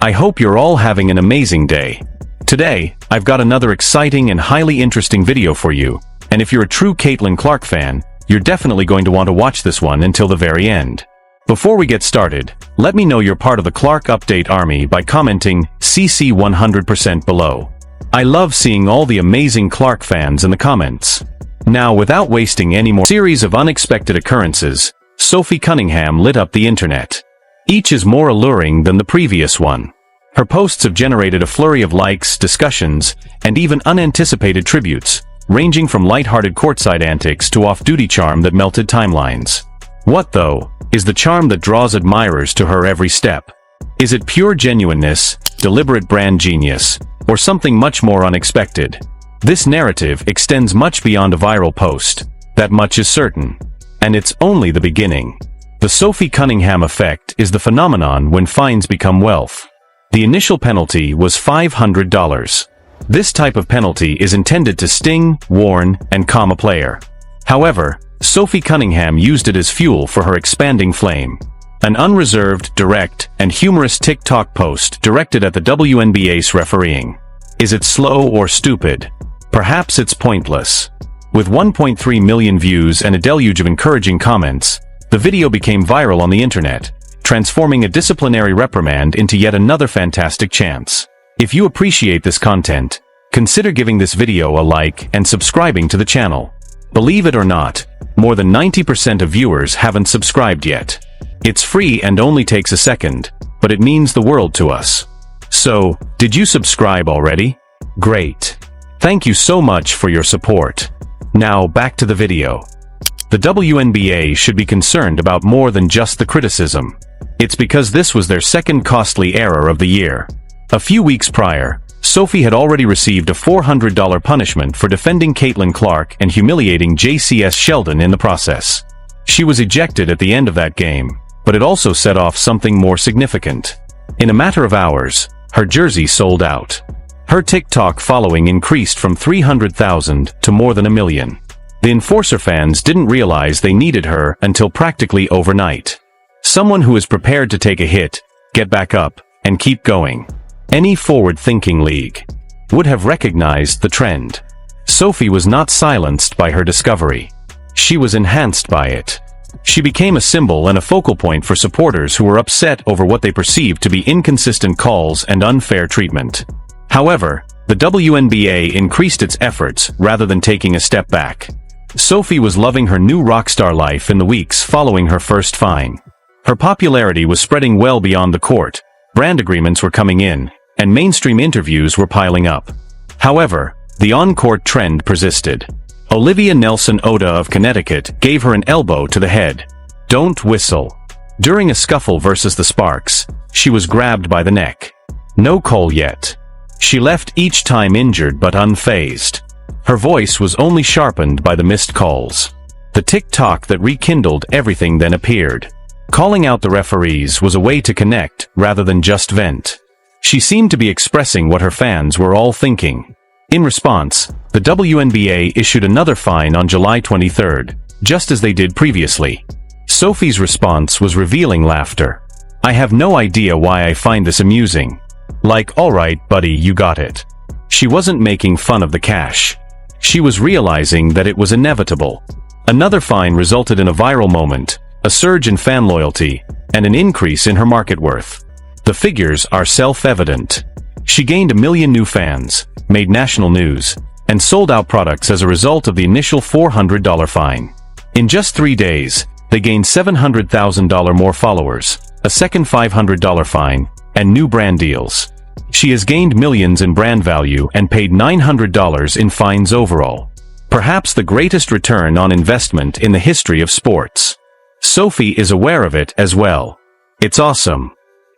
I hope you're all having an amazing day. Today, I've got another exciting and highly interesting video for you, and if you're a true Caitlin Clark fan, you're definitely going to want to watch this one until the very end. Before we get started, let me know you're part of the Clark Update Army by commenting CC 100% below. I love seeing all the amazing Clark fans in the comments. Now, without wasting any more, series of unexpected occurrences, Sophie Cunningham lit up the internet. Each is more alluring than the previous one. Her posts have generated a flurry of likes, discussions, and even unanticipated tributes, ranging from light-hearted courtside antics to off-duty charm that melted timelines. What, though, is the charm that draws admirers to her every step? Is it pure genuineness, deliberate brand genius, or something much more unexpected? This narrative extends much beyond a viral post. That much is certain. And it's only the beginning. The Sophie Cunningham effect is the phenomenon when fines become wealth. The initial penalty was $500. This type of penalty is intended to sting, warn, and calm a player. However, Sophie Cunningham used it as fuel for her expanding flame. An unreserved, direct, and humorous TikTok post directed at the WNBA's refereeing. Is it slow or stupid? Perhaps it's pointless. With 1.3 million views and a deluge of encouraging comments, the video became viral on the internet, transforming a disciplinary reprimand into yet another fantastic chance. If you appreciate this content, consider giving this video a like and subscribing to the channel. Believe it or not, more than 90% of viewers haven't subscribed yet. It's free and only takes a second, but it means the world to us. So, did you subscribe already? Great. Thank you so much for your support. Now back to the video. The WNBA should be concerned about more than just the criticism. It's because this was their second costly error of the year. A few weeks prior, Sophie had already received a $400 punishment for defending Caitlin Clark and humiliating JCS Sheldon in the process. She was ejected at the end of that game, but it also set off something more significant. In a matter of hours, her jersey sold out. Her TikTok following increased from 300,000 to more than 1 million. The Enforcer fans didn't realize they needed her until practically overnight. Someone who is prepared to take a hit, get back up, and keep going. Any forward-thinking league would have recognized the trend. Sophie was not silenced by her discovery. She was enhanced by it. She became a symbol and a focal point for supporters who were upset over what they perceived to be inconsistent calls and unfair treatment. However, the WNBA increased its efforts rather than taking a step back. Sophie was loving her new rockstar life in the weeks following her first fine. Her popularity was spreading well beyond the court, brand agreements were coming in, and mainstream interviews were piling up. However, the on-court trend persisted. Olivia Nelson-Oda of Connecticut gave her an elbow to the head. Don't whistle. During a scuffle versus the Sparks, she was grabbed by the neck. No call yet. She left each time injured but unfazed. Her voice was only sharpened by the missed calls. The TikTok that rekindled everything then appeared. Calling out the referees was a way to connect rather than just vent. She seemed to be expressing what her fans were all thinking. In response, the WNBA issued another fine on July 23rd, just as they did previously. Sophie's response was revealing laughter. I have no idea why I find this amusing. Like, alright buddy, you got it. She wasn't making fun of the cash. She was realizing that it was inevitable. Another fine resulted in a viral moment, a surge in fan loyalty, and an increase in her market worth. The figures are self-evident. She gained 1 million new fans, made national news, and sold out products as a result of the initial $400 fine. In just 3 days, they gained $700,000 more followers, a second $500 fine, and new brand deals. She has gained millions in brand value and paid $900 in fines overall. Perhaps the greatest return on investment in the history of sports. Sophie is aware of it as well. It's awesome.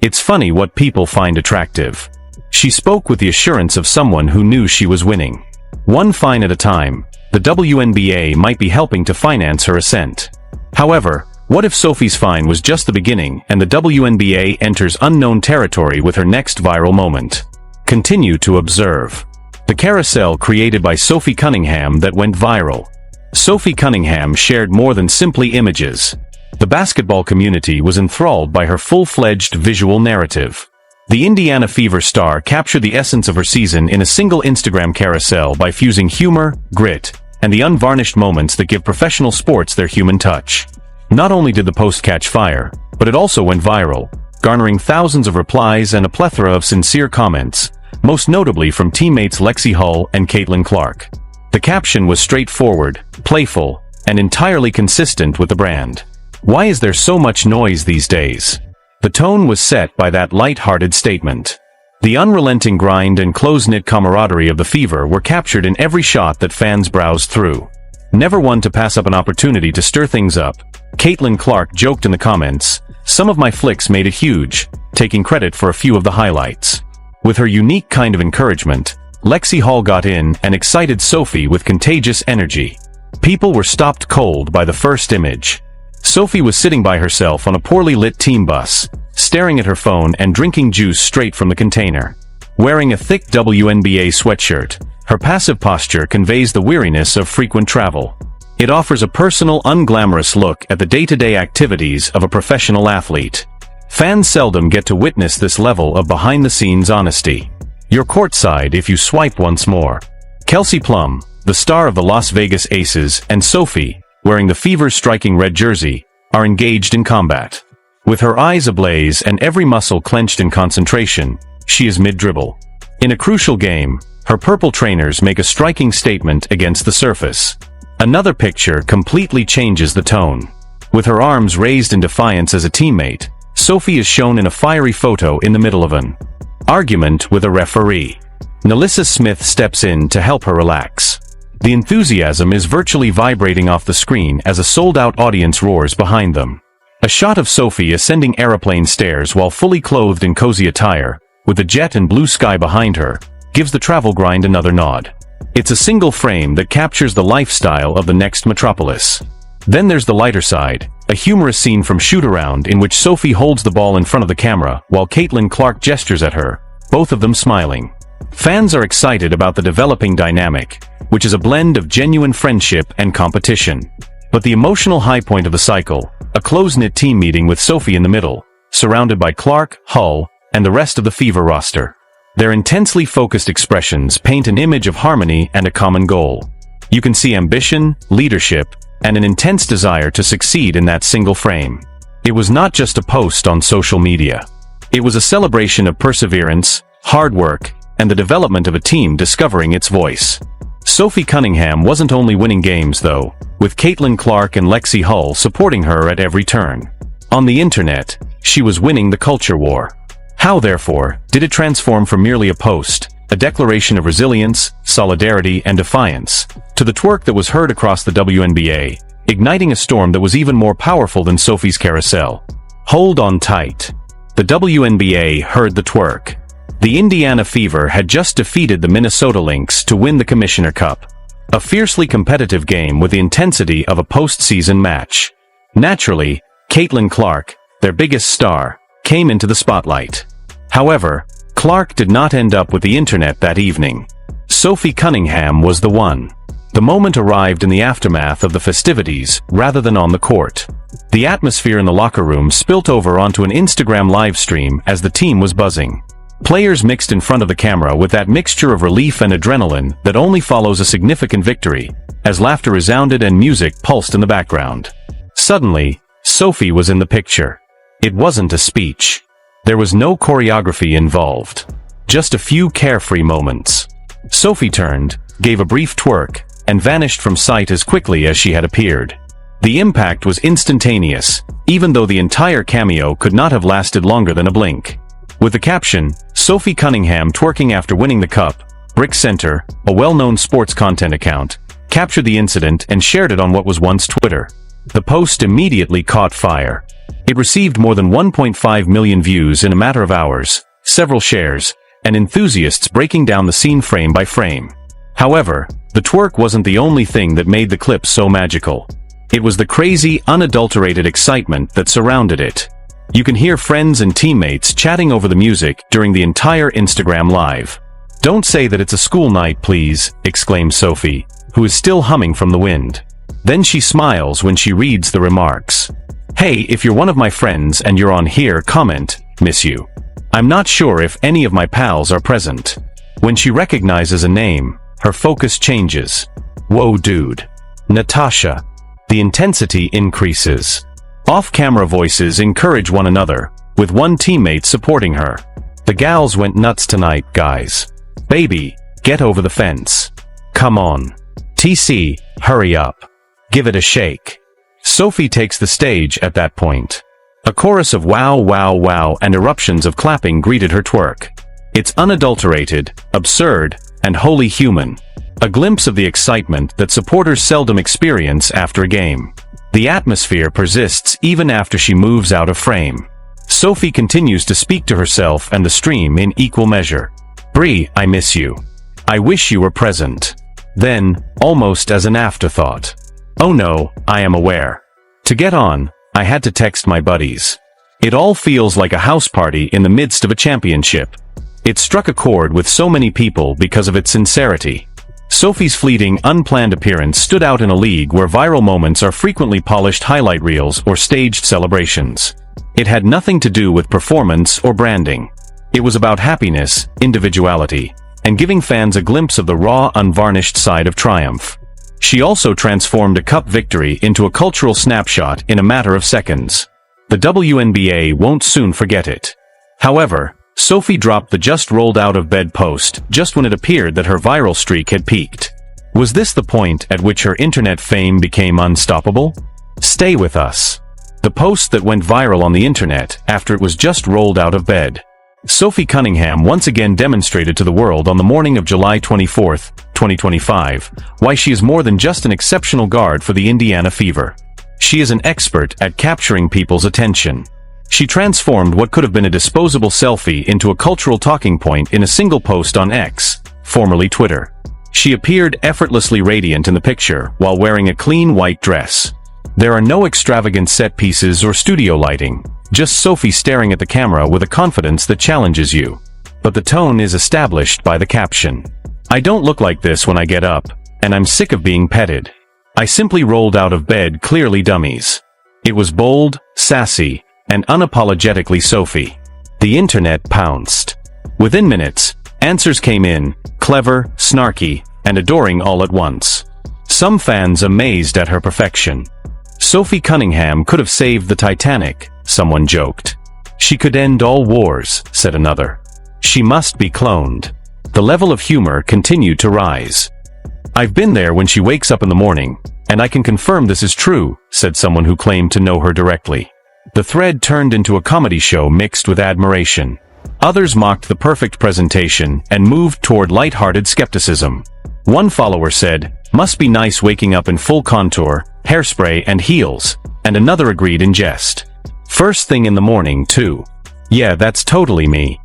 It's funny what people find attractive. She spoke with the assurance of someone who knew she was winning. One fine at a time, the WNBA might be helping to finance her ascent. However, what if Sophie's fine was just the beginning and the WNBA enters unknown territory with her next viral moment? Continue to observe. The carousel created by Sophie Cunningham that went viral. Sophie Cunningham shared more than simply images. The basketball community was enthralled by her full-fledged visual narrative. The Indiana Fever star captured the essence of her season in a single Instagram carousel by fusing humor, grit, and the unvarnished moments that give professional sports their human touch. Not only did the post catch fire, but it also went viral, garnering thousands of replies and a plethora of sincere comments, most notably from teammates Lexi Hull and Caitlin Clark. The caption was straightforward, playful, and entirely consistent with the brand. Why is there so much noise these days? The tone was set by that light-hearted statement. The unrelenting grind and close-knit camaraderie of the Fever were captured in every shot that fans browsed through. Never one to pass up an opportunity to stir things up, Caitlin Clark joked in the comments, "Some of my flicks made it huge," taking credit for a few of the highlights. With her unique kind of encouragement, Lexi Hall got in and excited Sophie with contagious energy. People were stopped cold by the first image. Sophie was sitting by herself on a poorly lit team bus, staring at her phone and drinking juice straight from the container. Wearing a thick WNBA sweatshirt, her passive posture conveys the weariness of frequent travel. It offers a personal, unglamorous look at the day-to-day activities of a professional athlete. Fans seldom get to witness this level of behind-the-scenes honesty. You're courtside if you swipe once more. Kelsey Plum, the star of the Las Vegas Aces, and Sophie, wearing the Fever's striking red jersey, are engaged in combat. With her eyes ablaze and every muscle clenched in concentration, she is mid-dribble. In a crucial game, her purple trainers make a striking statement against the surface. Another picture completely changes the tone. With her arms raised in defiance as a teammate, Sophie is shown in a fiery photo in the middle of an argument with a referee. Nalissa Smith steps in to help her relax. The enthusiasm is virtually vibrating off the screen as a sold-out audience roars behind them. A shot of Sophie ascending aeroplane stairs while fully clothed in cozy attire, with the jet and blue sky behind her, gives the travel grind another nod. It's a single frame that captures the lifestyle of the next metropolis. Then there's the lighter side, a humorous scene from Shoot-Around in which Sophie holds the ball in front of the camera while Caitlin Clark gestures at her, both of them smiling. Fans are excited about the developing dynamic, which is a blend of genuine friendship and competition. But the emotional high point of the cycle, a close-knit team meeting with Sophie in the middle, surrounded by Clark, Hull, and the rest of the Fever roster. Their intensely focused expressions paint an image of harmony and a common goal. You can see ambition, leadership, and an intense desire to succeed in that single frame. It was not just a post on social media. It was a celebration of perseverance, hard work, and the development of a team discovering its voice. Sophie Cunningham wasn't only winning games though, with Caitlin Clark and Lexi Hull supporting her at every turn. On the internet, she was winning the culture war. How, therefore, did it transform from merely a post, a declaration of resilience, solidarity, and defiance, to the twerk that was heard across the WNBA, igniting a storm that was even more powerful than Sophie's carousel? Hold on tight. The WNBA heard the twerk. The Indiana Fever had just defeated the Minnesota Lynx to win the Commissioner Cup. A fiercely competitive game with the intensity of a postseason match. Naturally, Caitlin Clark, their biggest star, came into the spotlight. However, Clark did not end up with the internet that evening. Sophie Cunningham was the one. The moment arrived in the aftermath of the festivities, rather than on the court. The atmosphere in the locker room spilt over onto an Instagram live stream as the team was buzzing. Players mixed in front of the camera with that mixture of relief and adrenaline that only follows a significant victory, as laughter resounded and music pulsed in the background. Suddenly, Sophie was in the picture. It wasn't a speech. There was no choreography involved. Just a few carefree moments. Sophie turned, gave a brief twerk, and vanished from sight as quickly as she had appeared. The impact was instantaneous, even though the entire cameo could not have lasted longer than a blink. With the caption, "Sophie Cunningham twerking after winning the cup," Brick Center, a well-known sports content account, captured the incident and shared it on what was once Twitter. The post immediately caught fire. It received more than 1.5 million views in a matter of hours, several shares, and enthusiasts breaking down the scene frame by frame. However, the twerk wasn't the only thing that made the clip so magical. It was the crazy, unadulterated excitement that surrounded it. You can hear friends and teammates chatting over the music during the entire Instagram live. "Don't say that it's a school night, please," exclaims Sophie, who is still humming from the wind. Then she smiles when she reads the remarks. "Hey, if you're one of my friends and you're on here, comment, miss you." I'm not sure if any of my pals are present. When she recognizes a name, her focus changes. Whoa dude. Natasha. The intensity increases. Off-camera voices encourage one another, with one teammate supporting her. The gals went nuts tonight, guys. Baby, get over the fence. Come on. TC, hurry up. Give it a shake. Sophie takes the stage at that point. A chorus of wow wow wow and eruptions of clapping greeted her twerk. It's unadulterated, absurd, and wholly human. A glimpse of the excitement that supporters seldom experience after a game. The atmosphere persists even after she moves out of frame. Sophie continues to speak to herself and the stream in equal measure. Bree, I miss you. I wish you were present. Then, almost as an afterthought. Oh no, I am aware. To get on, I had to text my buddies. It all feels like a house party in the midst of a championship. It struck a chord with so many people because of its sincerity. Sophie's fleeting, unplanned appearance stood out in a league where viral moments are frequently polished highlight reels or staged celebrations. It had nothing to do with performance or branding. It was about happiness, individuality, and giving fans a glimpse of the raw, unvarnished side of triumph. She also transformed a cup victory into a cultural snapshot in a matter of seconds. The WNBA won't soon forget it. However, Sophie dropped the just rolled out of bed post just when it appeared that her viral streak had peaked. Was this the point at which her internet fame became unstoppable? Stay with us. The post that went viral on the internet after it was just rolled out of bed. Sophie Cunningham once again demonstrated to the world on the morning of July 24, 2025, why she is more than just an exceptional guard for the Indiana Fever. She is an expert at capturing people's attention. She transformed what could have been a disposable selfie into a cultural talking point in a single post on X, formerly Twitter. She appeared effortlessly radiant in the picture while wearing a clean white dress. There are no extravagant set pieces or studio lighting, just Sophie staring at the camera with a confidence that challenges you. But the tone is established by the caption. I don't look like this when I get up, and I'm sick of being petted. I simply rolled out of bed clearly dummies. It was bold, sassy, and unapologetically Sophie. The internet pounced. Within minutes, answers came in, clever, snarky, and adoring all at once. Some fans amazed at her perfection. Sophie Cunningham could have saved the Titanic, someone joked. She could end all wars, said another. She must be cloned. The level of humor continued to rise. I've been there when she wakes up in the morning, and I can confirm this is true, said someone who claimed to know her directly. The thread turned into a comedy show mixed with admiration. Others mocked the perfect presentation and moved toward light-hearted skepticism. One follower said, "Must be nice waking up in full contour, hairspray and heels," and another agreed in jest. "First thing in the morning, too. Yeah, that's totally me."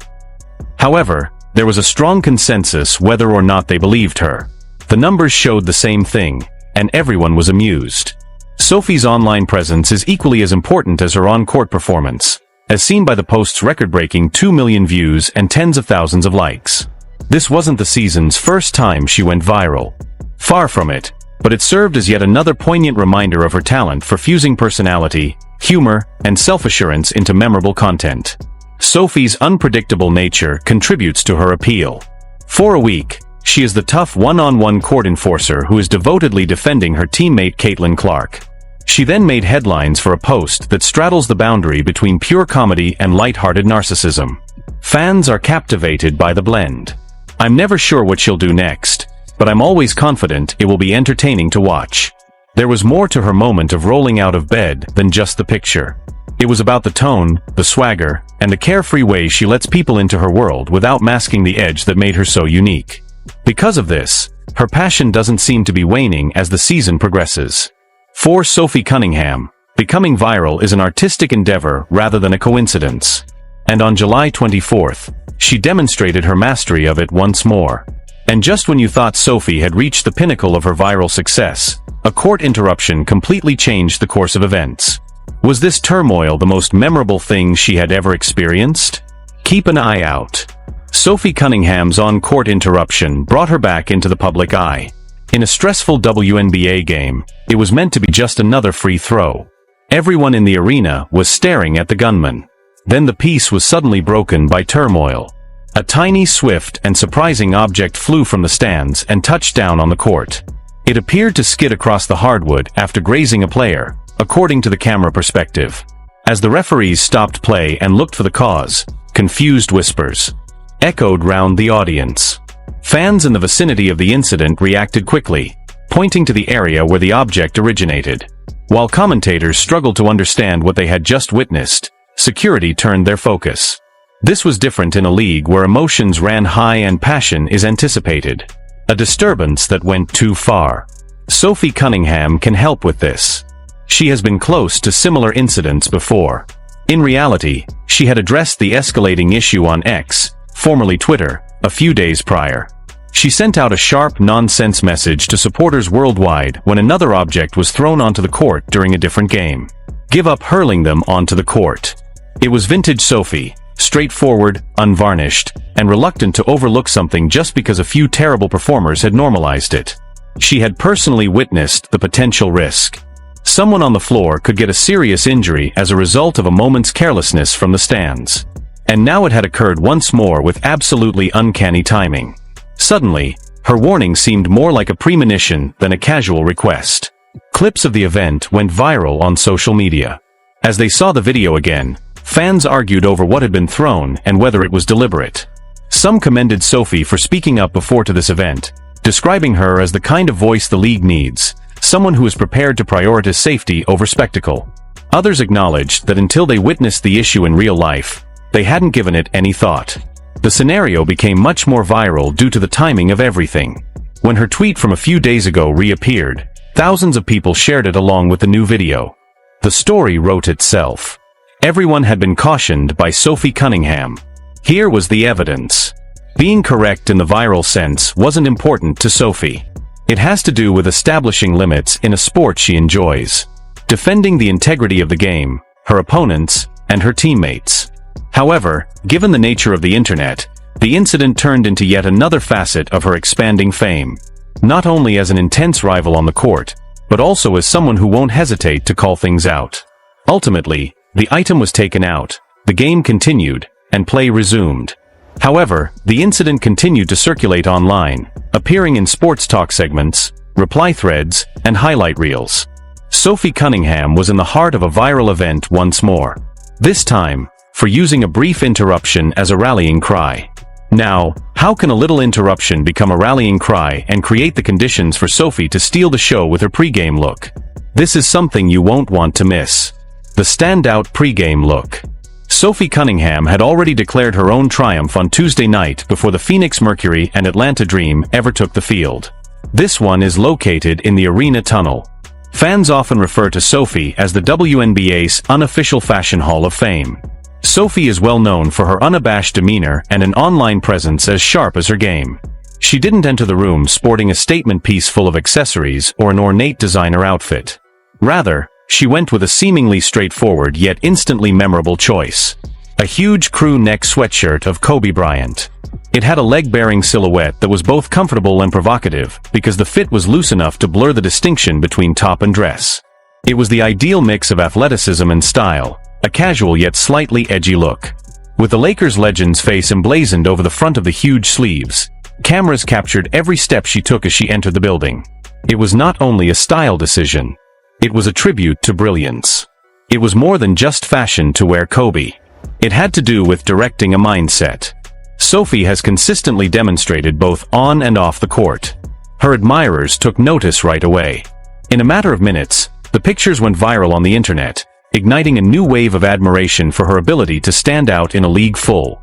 However, there was a strong consensus whether or not they believed her. The numbers showed the same thing, and everyone was amused. Sophie's online presence is equally as important as her on-court performance, as seen by the post's record-breaking 2 million views and tens of thousands of likes. This wasn't the season's first time she went viral. Far from it, but it served as yet another poignant reminder of her talent for fusing personality, humor, and self-assurance into memorable content. Sophie's unpredictable nature contributes to her appeal. For a week, she is the tough one-on-one court enforcer who is devotedly defending her teammate Caitlin Clark. She then made headlines for a post that straddles the boundary between pure comedy and light-hearted narcissism. Fans are captivated by the blend. I'm never sure what she'll do next, but I'm always confident it will be entertaining to watch. There was more to her moment of rolling out of bed than just the picture. It was about the tone, the swagger, and the carefree way she lets people into her world without masking the edge that made her so unique. Because of this, her passion doesn't seem to be waning as the season progresses. For Sophie Cunningham, becoming viral is an artistic endeavor rather than a coincidence. And on July 24th, she demonstrated her mastery of it once more. And just when you thought Sophie had reached the pinnacle of her viral success, a court interruption completely changed the course of events. Was this turmoil the most memorable thing she had ever experienced? Keep an eye out. Sophie Cunningham's on-court interruption brought her back into the public eye. In a stressful WNBA game, it was meant to be just another free throw. Everyone in the arena was staring at the gunman. Then the peace was suddenly broken by turmoil. A tiny, swift, and surprising object flew from the stands and touched down on the court. It appeared to skid across the hardwood after grazing a player, according to the camera perspective. As the referees stopped play and looked for the cause, confused whispers echoed round the audience. Fans in the vicinity of the incident reacted quickly, pointing to the area where the object originated. While commentators struggled to understand what they had just witnessed, security turned their focus. This was different in a league where emotions ran high and passion is anticipated. A disturbance that went too far. Sophie Cunningham can help with this. She has been close to similar incidents before. In reality, she had addressed the escalating issue on X, formerly Twitter, a few days prior. She sent out a sharp, nonsense message to supporters worldwide when another object was thrown onto the court during a different game. Give up hurling them onto the court. It was vintage Sophie, straightforward, unvarnished, and reluctant to overlook something just because a few terrible performers had normalized it. She had personally witnessed the potential risk. Someone on the floor could get a serious injury as a result of a moment's carelessness from the stands. And now it had occurred once more with absolutely uncanny timing. Suddenly, her warning seemed more like a premonition than a casual request. Clips of the event went viral on social media. As they saw the video again, fans argued over what had been thrown and whether it was deliberate. Some commended Sophie for speaking up before to this event, describing her as the kind of voice the league needs, someone who is prepared to prioritize safety over spectacle. Others acknowledged that until they witnessed the issue in real life, they hadn't given it any thought. The scenario became much more viral due to the timing of everything. When her tweet from a few days ago reappeared, thousands of people shared it along with the new video. The story wrote itself. Everyone had been cautioned by Sophie Cunningham. Here was the evidence. Being correct in the viral sense wasn't important to Sophie. It has to do with establishing limits in a sport she enjoys, defending the integrity of the game, her opponents, and her teammates. However, given the nature of the internet, the incident turned into yet another facet of her expanding fame, not only as an intense rival on the court, but also as someone who won't hesitate to call things out. Ultimately, the item was taken out, the game continued, and play resumed. However, the incident continued to circulate online, appearing in sports talk segments, reply threads, and highlight reels. Sophie Cunningham was in the heart of a viral event once more. This time, for using a brief interruption as a rallying cry. Now, how can a little interruption become a rallying cry and create the conditions for Sophie to steal the show with her pre-game look? This is something you won't want to miss. The standout pre-game look. Sophie Cunningham had already declared her own triumph on Tuesday night before the Phoenix Mercury and Atlanta Dream ever took the field. This one is located in the Arena Tunnel. Fans often refer to Sophie as the WNBA's unofficial Fashion Hall of Fame. Sophie is well known for her unabashed demeanor and an online presence as sharp as her game. She didn't enter the room sporting a statement piece full of accessories or an ornate designer outfit. Rather, she went with a seemingly straightforward yet instantly memorable choice. A huge crew neck sweatshirt of Kobe Bryant. It had a leg-bearing silhouette that was both comfortable and provocative because the fit was loose enough to blur the distinction between top and dress. It was the ideal mix of athleticism and style, a casual yet slightly edgy look. With the Lakers legend's face emblazoned over the front of the huge sleeves, cameras captured every step she took as she entered the building. It was not only a style decision. It was a tribute to brilliance. It was more than just fashion to wear Kobe. It had to do with directing a mindset. Sophie has consistently demonstrated both on and off the court. Her admirers took notice right away. In a matter of minutes, the pictures went viral on the internet, igniting a new wave of admiration for her ability to stand out in a league full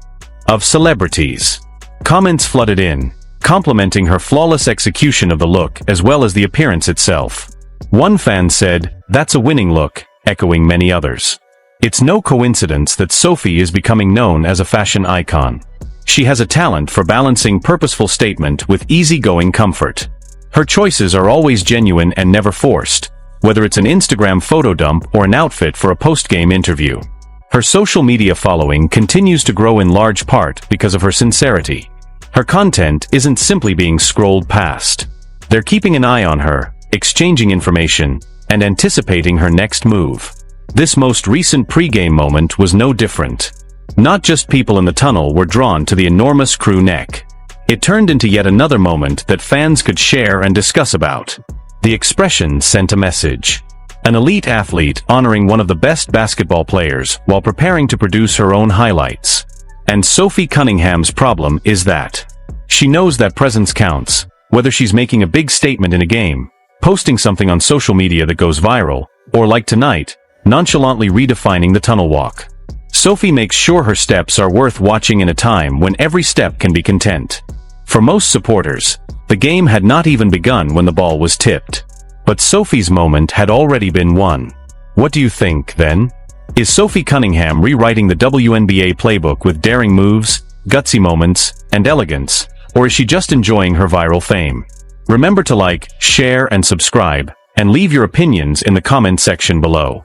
of celebrities. Comments flooded in, complimenting her flawless execution of the look as well as the appearance itself. One fan said, "That's a winning look," echoing many others. It's no coincidence that Sophie is becoming known as a fashion icon. She has a talent for balancing purposeful statement with easygoing comfort. Her choices are always genuine and never forced, whether it's an Instagram photo dump or an outfit for a post-game interview. Her social media following continues to grow in large part because of her sincerity. Her content isn't simply being scrolled past. They're keeping an eye on her, exchanging information, and anticipating her next move. This most recent pre-game moment was no different. Not just people in the tunnel were drawn to the enormous crew neck. It turned into yet another moment that fans could share and discuss about. The expression sent a message. An elite athlete honoring one of the best basketball players while preparing to produce her own highlights. And Sophie Cunningham's problem is that she knows that presence counts, whether she's making a big statement in a game, posting something on social media that goes viral, or like tonight, nonchalantly redefining the tunnel walk. Sophie makes sure her steps are worth watching in a time when every step can be content. For most supporters, the game had not even begun when the ball was tipped. But Sophie's moment had already been won. What do you think, then? Is Sophie Cunningham rewriting the WNBA playbook with daring moves, gutsy moments, and elegance, or is she just enjoying her viral fame? Remember to like, share, and subscribe, and leave your opinions in the comment section below.